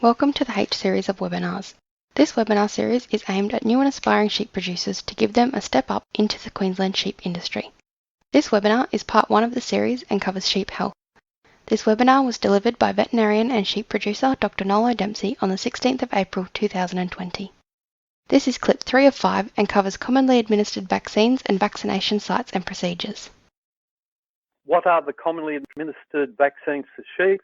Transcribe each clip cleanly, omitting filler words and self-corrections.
Welcome to the H series of webinars. This webinar series is aimed at new and aspiring sheep producers to give them a step up into the Queensland sheep industry. This webinar is part 1 of the series and covers sheep health. This webinar was delivered by veterinarian and sheep producer Dr. Nolo Dempsey on the 16th of April 2020. This is clip 3 of 5 and covers commonly administered vaccines and vaccination sites and procedures. What are the commonly administered vaccines for sheep?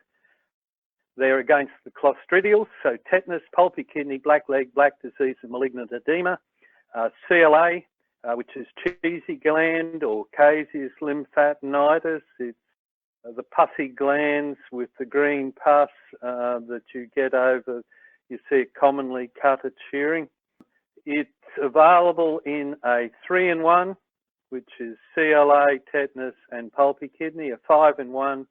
They're against the clostridials, so tetanus, pulpy kidney, black leg, black disease and malignant edema. CLA, which is cheesy gland or caseous lymphadenitis. It's the pussy glands with the green pus that you get over, you see it commonly cut at shearing. It's available in a 3-in-1, which is CLA, tetanus and pulpy kidney, a 5-in-1,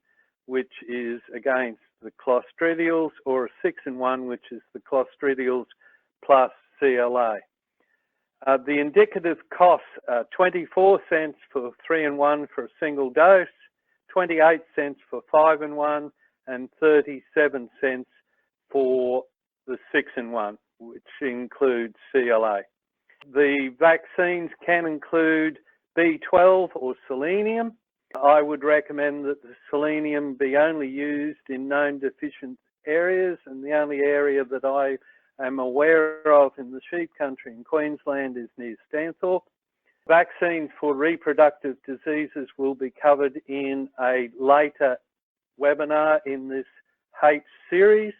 which is against the clostridials, or a 6-in-1, which is the clostridials plus CLA. The indicative costs are 24 cents for 3-in-1 for a single dose, 28 cents for 5-in-1, and 37 cents for the 6-in-1, which includes CLA. The vaccines can include B12 or selenium. I would recommend that the selenium be only used in known deficient areas, and the only area that I am aware of in the sheep country in Queensland is near Stanthorpe. Vaccines for reproductive diseases will be covered in a later webinar in this H series.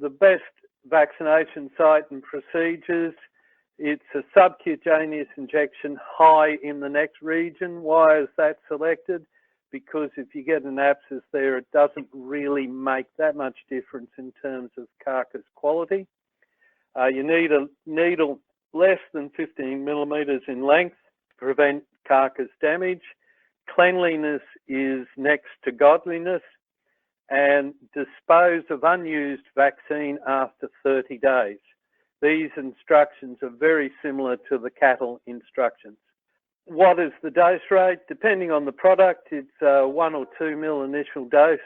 The best vaccination site and procedures, it's a subcutaneous injection high in the neck region. Why is that selected? Because if you get an abscess there, it doesn't really make that much difference in terms of carcass quality. You need a needle less than 15 millimeters in length to prevent carcass damage. Cleanliness is next to godliness, and dispose of unused vaccine after 30 days. These instructions are very similar to the cattle instructions. What is the dose rate? Depending on the product, it's 1 or 2 ml initial dose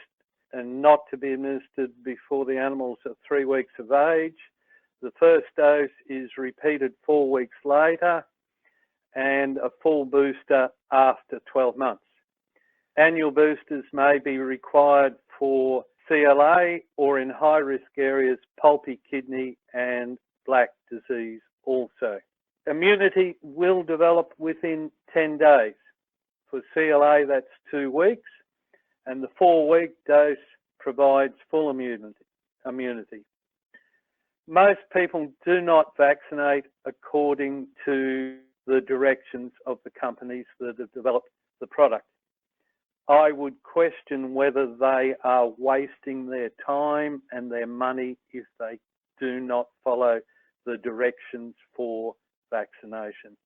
and not to be administered before the animals are 3 weeks of age. The first dose is repeated 4 weeks later and a full booster after 12 months. Annual boosters may be required for CLA or in high-risk areas, pulpy kidney and black disease also. Immunity will develop within 10 days. For CLA, that's 2 weeks, and the 4-week dose provides full immunity. Most people do not vaccinate according to the directions of the companies that have developed the product. I would question whether they are wasting their time and their money if they do not follow the directions for vaccination.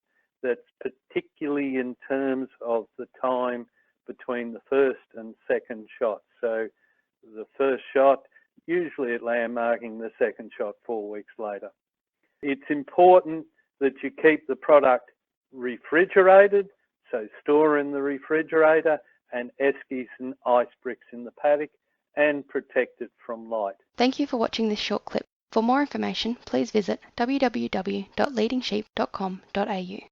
That's particularly in terms of the time between the first and second shot. So the first shot, usually at landmarking, the second shot 4 weeks later. It's important that you keep the product refrigerated, so store in the refrigerator, and eskies and ice bricks in the paddock, and protect it from light. Thank you for watching this short clip. For more information, please visit www.leadingsheep.com.au.